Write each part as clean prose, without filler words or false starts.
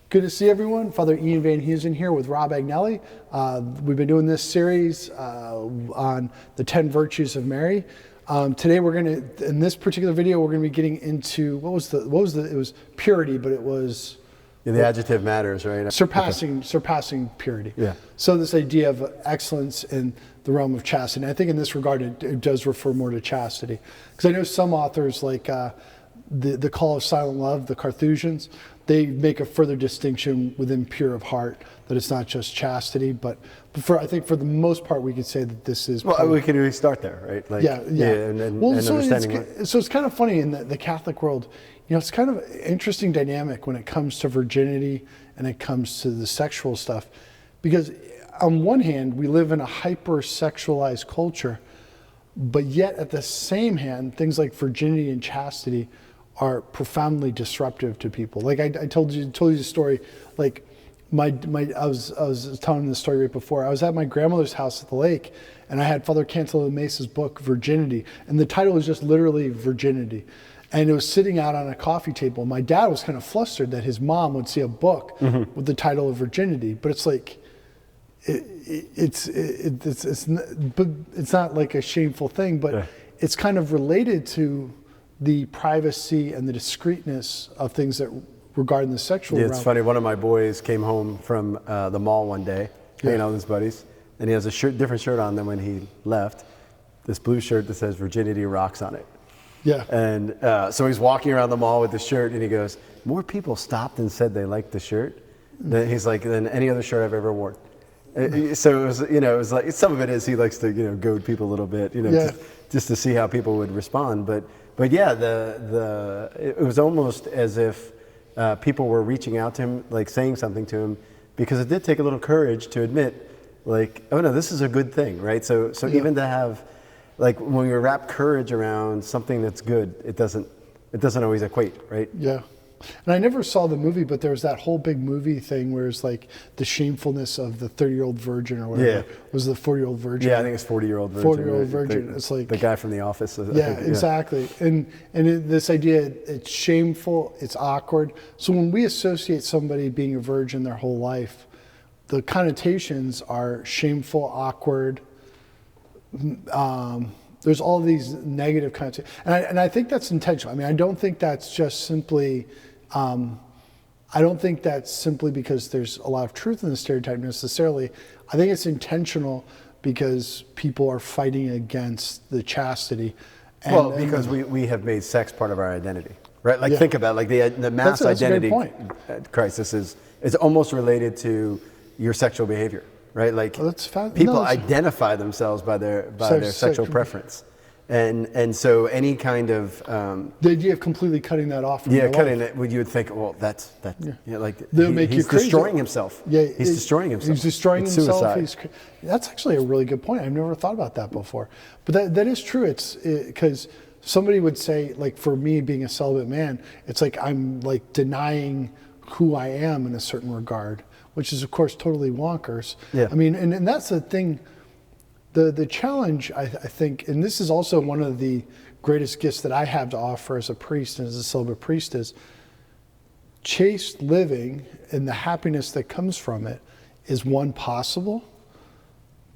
Good to see everyone. Father Ian Van Heusen here with Rob Agnelli. We've been doing this series on the 10 virtues of Mary. Today in this particular video, we're gonna be getting into, it was purity, but it was... Yeah, the adjective matters, right? Surpassing purity. Yeah. So this idea of excellence in the realm of chastity. And I think in this regard, it does refer more to chastity. Because I know some authors like the Call of Silent Love, the Carthusians, they make a further distinction within pure of heart, that it's not just chastity, but I think for the most part, we could say that this is... Well, we could really start there, right? Like, yeah. And understanding... So it's kind of funny in the Catholic world, it's kind of an interesting dynamic when it comes to virginity and it comes to the sexual stuff. Because on one hand, we live in a hyper-sexualized culture, but yet at the same hand, things like virginity and chastity are profoundly disruptive to people. Like I told you the story, like I was telling the story right before. I was at my grandmother's house at the lake, and I had Father Cantalamessa's book, Virginity, and the title was just literally Virginity. And it was sitting out on a coffee table. My dad was kind of flustered that his mom would see a book with the title of Virginity, but it's like, it's not like a shameful thing, but it's kind of related to the privacy and the discreetness of things that regarding the sexual realm. It's funny, one of my boys came home from the mall one day, hanging out with his buddies, and he has a different shirt on than when he left. This blue shirt that says Virginity Rocks on it. Yeah. And so he's walking around the mall with the shirt, and he goes, more people stopped and said they liked the shirt than any other shirt I've ever worn. So it was like, some of it is he likes to goad people a little bit, just to see how people would respond. But yeah, it was almost as if people were reaching out to him, like saying something to him, because it did take a little courage to admit, like, oh no, this is a good thing, right? So even to have, like, when we wrap courage around something that's good, it doesn't always equate, right? Yeah. And I never saw the movie, but there was that whole big movie thing where it's like the shamefulness of the 30-year-old virgin or whatever. Was the 40-year-old virgin? Yeah, I think it's 40-year-old virgin. 40-year-old virgin. It's like the guy from The Office. Exactly. And this idea, it's shameful, it's awkward. So when we associate somebody being a virgin their whole life, the connotations are shameful, awkward. There's all these negative connotations, and I think that's intentional. I mean, I don't think that's just simply. I don't think that's simply because there's a lot of truth in the stereotype necessarily. I think it's intentional because people are fighting against the chastity. Because we have made sex part of our identity, right? Like think about the mass identity crisis is almost related to your sexual behavior, right? Like people identify themselves by their sexual preference. And so any kind of the idea of completely cutting that off from your cutting life. it, you would think, well, that's they'll make you crazy. Destroying himself. Yeah, he's destroying himself. He's destroying it's himself. Suicide. That's actually a really good point. I've never thought about that before. But that is true. It's because somebody would say, like, for me being a celibate man, it's like I'm like denying who I am in a certain regard, which is of course totally wonkers. Yeah. I mean, and that's the thing. The challenge, I think, and this is also one of the greatest gifts that I have to offer as a priest and as a celibate priest, is chaste living and the happiness that comes from it is, one, possible.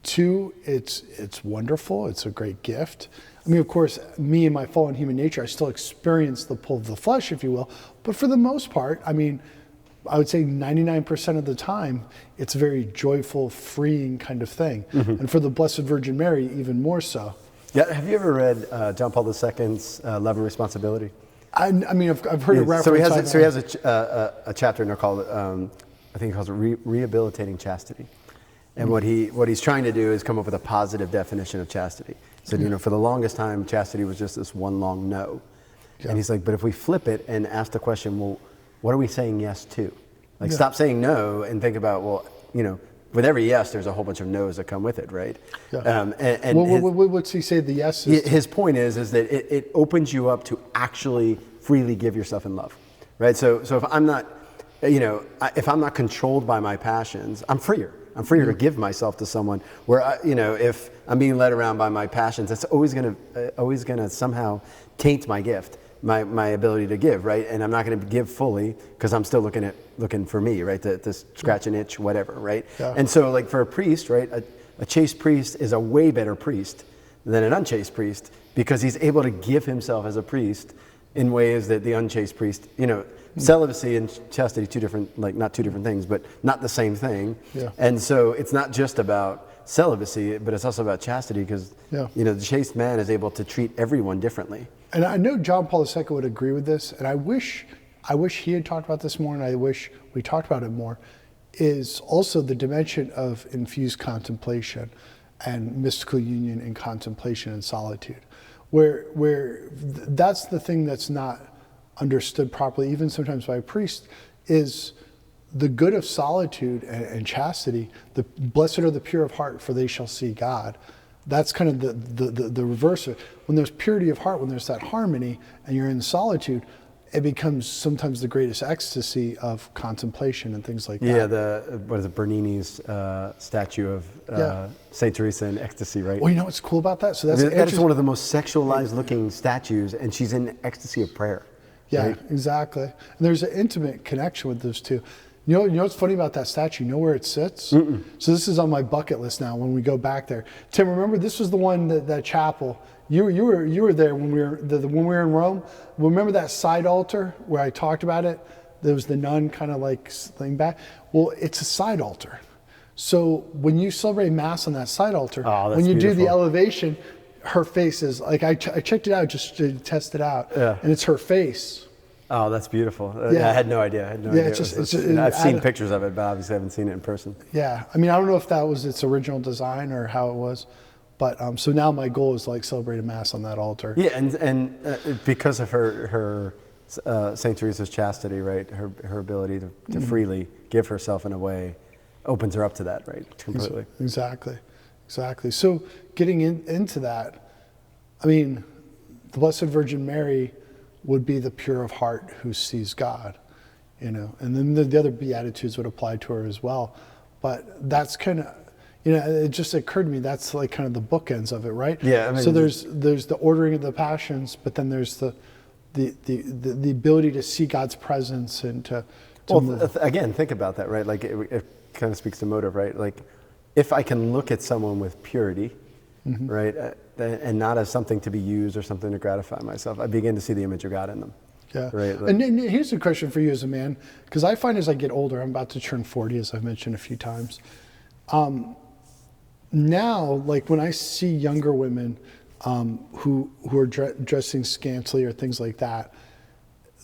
Two, it's wonderful. It's a great gift. I mean, of course, me and my fallen human nature, I still experience the pull of the flesh, if you will. But for the most part, I mean, I would say 99% of the time, it's a very joyful, freeing kind of thing. And for the Blessed Virgin Mary, even more so. Yeah, have you ever read John Paul II's Love and Responsibility? I mean, I've heard it referenced. So he has a chapter in there called, I think he calls it Rehabilitating Chastity. And what he's trying to do is come up with a positive definition of chastity. So, for the longest time, chastity was just this one long no. Yeah. And he's like, but if we flip it and ask the question, well, what are we saying yes to? Like, stop saying no and think about, well, with every yes, there's a whole bunch of no's that come with it, right? Yeah. What's he say the yes is? His point is that it opens you up to actually freely give yourself in love, right? So if I'm not, if I'm not controlled by my passions, I'm freer. I'm freer to give myself to someone. Where if I'm being led around by my passions, that's always gonna somehow taint my gift. my ability to give, right? And I'm not going to give fully because I'm still looking for me, right? To scratch an itch, whatever, right? Yeah. And so like for a priest, right? A chaste priest is a way better priest than an unchaste priest because he's able to give himself as a priest in ways that the unchaste priest, celibacy and chastity, not two different things, but not the same thing. Yeah. And so it's not just about celibacy, but it's also about chastity because, the chaste man is able to treat everyone differently. And I know John Paul II would agree with this, and I wish he had talked about this more, and I wish we talked about it more, is also the dimension of infused contemplation and mystical union and contemplation and solitude, where that's the thing that's not understood properly, even sometimes by a priest, is the good of solitude and chastity. The blessed are the pure of heart, for they shall see God. That's kind of the reverse of it. When there's purity of heart, when there's that harmony, and you're in solitude, it becomes sometimes the greatest ecstasy of contemplation and things like that. Yeah, what is it, Bernini's statue of Saint Teresa in ecstasy, right? Well, you know what's cool about that? So that is one of the most sexualized looking statues, and she's in ecstasy of prayer. Yeah, right? Exactly. And there's an intimate connection with those two. You know what's funny about that statue? You know where it sits? Mm-mm. So this is on my bucket list now when we go back there. Tim, remember this was the one that chapel. You were there when we were when we were in Rome. Remember that side altar where I talked about it? There was the nun kind of like laying back. Well, it's a side altar. So when you celebrate Mass on that side altar, when you do the elevation, her face is like I checked it out just to test it out, and it's her face. Oh, that's beautiful. I had no idea. I've seen pictures of it, but obviously I haven't seen it in person. Yeah, I mean, I don't know if that was its original design or how it was, but so now my goal is to like celebrate a Mass on that altar. Yeah, and because of her Saint Teresa's chastity, right? Her ability to freely give herself in a way opens her up to that, right? Completely. Exactly. So getting into that, I mean, the Blessed Virgin Mary would be the pure of heart who sees God, and then the other Beatitudes would apply to her as well. But that's kind of, it just occurred to me that's like kind of the bookends of it, right? Yeah. I mean, so there's the ordering of the passions, but then there's the ability to see God's presence and to again, think about that, right? Like it kind of speaks to motive, right? Like if I can look at someone with purity, right? And not as something to be used or something to gratify myself, I begin to see the image of God in them. Yeah. Right. And here's a question for you as a man, because I find as I get older, I'm about to turn 40, as I've mentioned a few times. Now, like when I see younger women who are dressing scantily or things like that,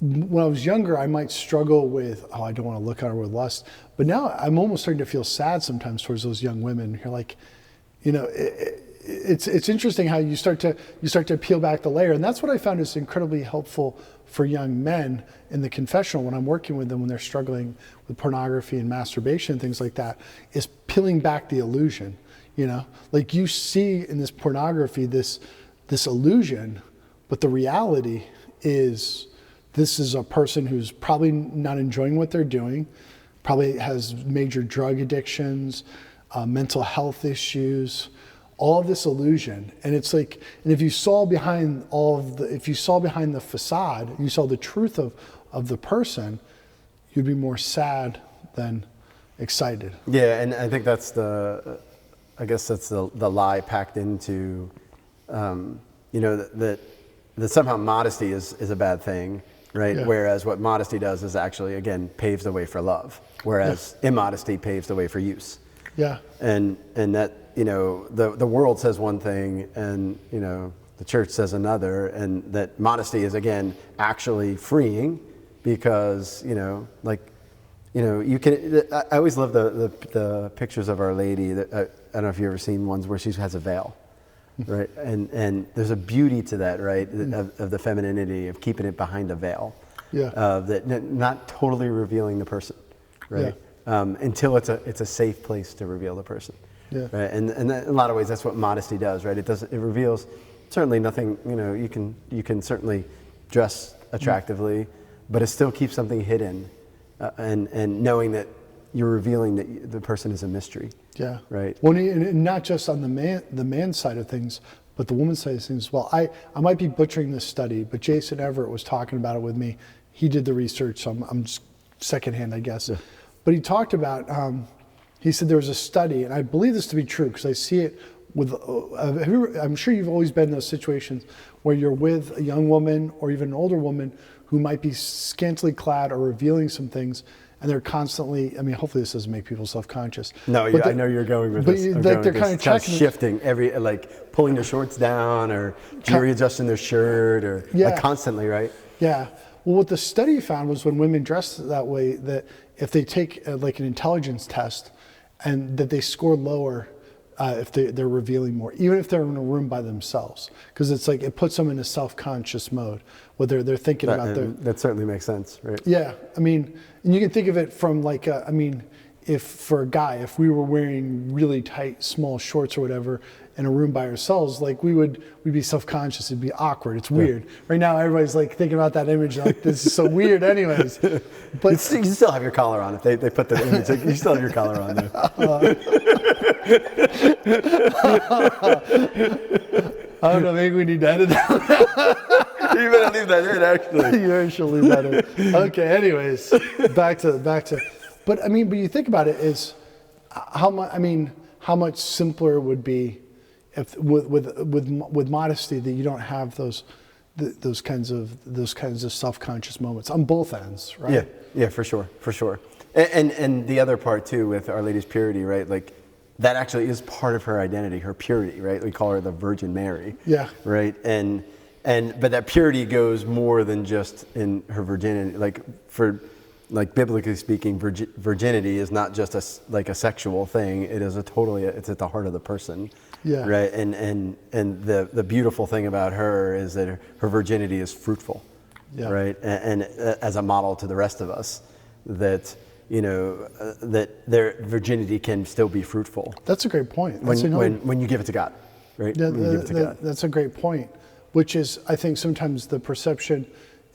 when I was younger, I might struggle with, I don't want to look at her with lust. But now I'm almost starting to feel sad sometimes towards those young women. You're like, it's interesting how you start to peel back the layer, and that's what I found is incredibly helpful for young men in the confessional when I'm working with them when they're struggling with pornography and masturbation and things like that, is peeling back the illusion. Like you see in this pornography this illusion, but the reality is this is a person who's probably not enjoying what they're doing, probably has major drug addictions, mental health issues. All of this illusion, and it's like, and if you saw behind the facade, you saw the truth of the person, you'd be more sad than excited. Yeah, and I think that's the lie packed into, that somehow modesty is a bad thing, right? Yeah. Whereas what modesty does is actually, again, paves the way for love, whereas immodesty paves the way for use. Yeah. And that, the world says one thing and, the church says another, and that modesty is, again, actually freeing because, you can, I always love the pictures of Our Lady that, I don't know if you've ever seen ones where she has a veil, right? And there's a beauty to that, right? Of the femininity of keeping it behind a veil. Yeah. That not totally revealing the person, right? Yeah. Until it's a safe place to reveal the person. Yeah. Right? And in a lot of ways, that's what modesty does, right? It reveals certainly nothing. You can certainly dress attractively, but it still keeps something hidden, and knowing that you're revealing that the person is a mystery. Yeah. Right. Well, and not just on the man side of things, but the woman's side of things, well, I might be butchering this study, but Jason Everett was talking about it with me. He did the research, so I'm just secondhand, I guess. Yeah. But he talked about, he said there was a study, and I believe this to be true because I see it with, I'm sure you've always been in those situations where you're with a young woman or even an older woman who might be scantily clad or revealing some things, and they're constantly, I mean, hopefully this doesn't make people self-conscious. No, I know you're going with this. But they're kind of checking. Shifting, like pulling their shorts down or readjusting their shirt or like constantly, right? Yeah. Well, what the study found was when women dress that way, that if they take like an intelligence test and that they score lower if they're revealing more, even if they're in a room by themselves, because it's like it puts them in a self-conscious mode, whether they're thinking about their. That certainly makes sense, right? Yeah, I mean, and you can think of it from like, I mean, if for a guy, if we were wearing really tight, small shorts or whatever in a room by ourselves, like we'd be self-conscious. It'd be awkward. It's weird. Right now, everybody's like thinking about that image, like this is so weird, anyways. But you still have your collar on. If they put the image, you still have your collar on there. I don't know. Maybe we need to edit that. You better leave that in, actually. You should leave that in. Okay. Anyways, back to. But I mean, but you think about it, is how much. I mean, how much simpler it would be if with modesty that you don't have those kinds of self-conscious moments on both ends, right? Yeah, for sure. And the other part too with Our Lady's purity, right? Like that actually is part of her identity, her purity, right? We call her the Virgin Mary. Yeah. Right. But that purity goes more than just in her virginity. Like biblically speaking, virginity is not just a sexual thing. It is it's at the heart of the person. Yeah. Right. And the beautiful thing about her is that her virginity is fruitful. Yeah. Right. And as a model to the rest of us, that that their virginity can still be fruitful. That's a great point. When you give it to God, right? That's a great point. Which is, I think, sometimes the perception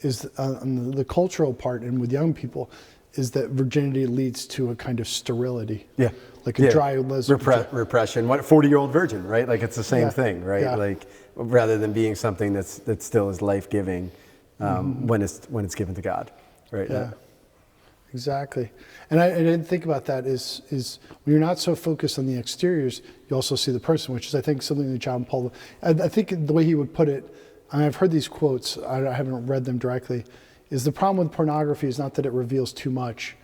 is on the cultural part and with young people is that virginity leads to a kind of sterility. Yeah. Like a dry lesbian. Repression. 40-year-old virgin, right? Like it's the same thing, right? Yeah. Like rather than being something that still is life-giving when it's given to God, right? Yeah. Exactly. And I didn't think about that is when you're not so focused on the exteriors, you also see the person, which is, I think, something that John Paul, I think the way he would put it, I mean, I've heard these quotes, I haven't read them directly, is the problem with pornography is not that it reveals too much,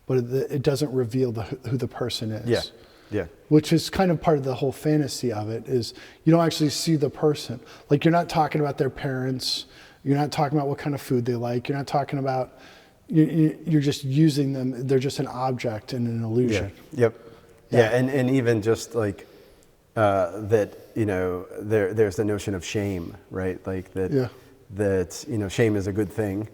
but it doesn't reveal who the person is. Yeah. Which is kind of part of the whole fantasy of it, is you don't actually see the person. Like you're not talking about their parents, you're not talking about what kind of food they like, you're not talking about, you're just using them, they're just an object and an illusion. Yeah. Yep. Yeah, and even just like that, there's the notion of shame, right? Like that shame is a good thing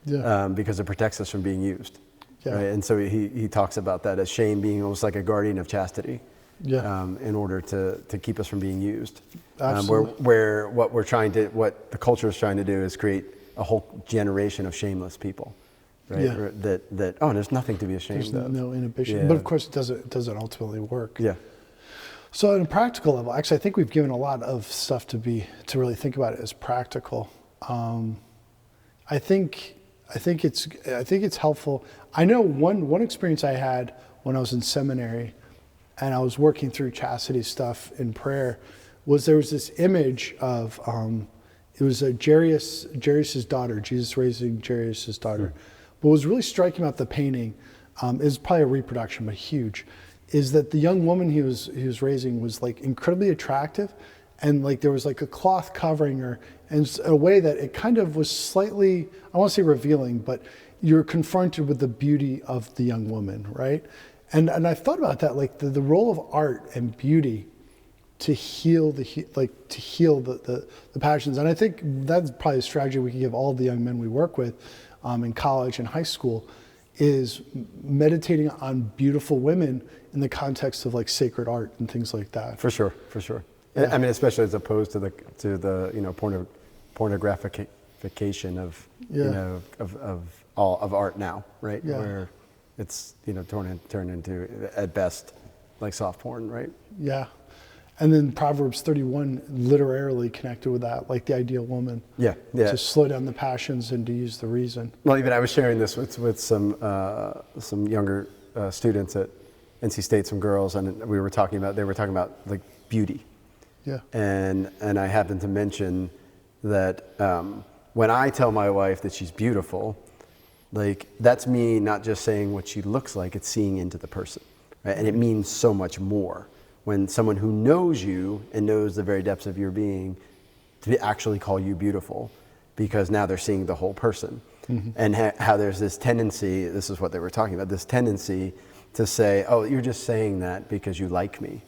because it protects us from being used. Yeah. Right? And so he talks about that as shame being almost like a guardian of chastity. Yeah. In order to keep us from being used. Absolutely. Where what the culture is trying to do is create a whole generation of shameless people. Right? Yeah. That there's nothing to be ashamed of. There's no inhibition. Yeah. But of course it doesn't ultimately work. Yeah. So on a practical level, actually I think we've given a lot of stuff to really think about it as practical. I think it's helpful. I know one experience I had when I was in seminary and I was working through chastity stuff in prayer was there was this image of it was Jairus' daughter, Jesus raising Jairus' daughter. But what was really striking about the painting is probably a reproduction, but huge, is that the young woman he was raising was like incredibly attractive, and like there was like a cloth covering her, and in a way that it kind of was slightly, I won't say revealing, but you're confronted with the beauty of the young woman, right? And I thought about that, like the role of art and beauty to heal the passions, and I think that's probably a strategy we can give all the young men we work with. In college and high school, is meditating on beautiful women in the context of like sacred art and things like that. For sure. Yeah. I mean, especially as opposed to the pornographication of all of art now, right? Yeah. Where it's turned into at best like soft porn, right? Yeah, And then Proverbs 31 literally connected with that, like the ideal woman. Yeah, yeah. To slow down the passions and to use the reason. Well, even I was sharing this with some younger students at NC State, some girls, and they were talking about like beauty. Yeah. And I happened to mention that when I tell my wife that she's beautiful, like that's me not just saying what she looks like, it's seeing into the person, right? And it means so much more when someone who knows you and knows the very depths of your being to actually call you beautiful, because now they're seeing the whole person. Mm-hmm. And how there's this tendency, this is what they were talking about, this tendency to say, oh, you're just saying that because you like me,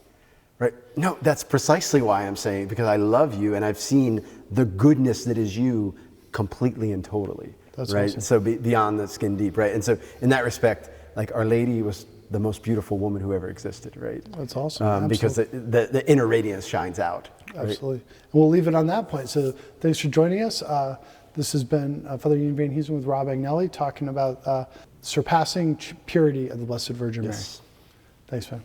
right? No, that's precisely why I'm saying it, because I love you and I've seen the goodness that is you completely and totally, that's right? awesome. So beyond the skin deep, right? And so in that respect, like Our Lady was the most beautiful woman who ever existed, right? That's awesome. Because the inner radiance shines out. Right? Absolutely. And we'll leave it on that point. So thanks for joining us. This has been Father Ian Van Heesen with Rob Agnelli talking about surpassing purity of the Blessed Virgin Mary. Thanks, man.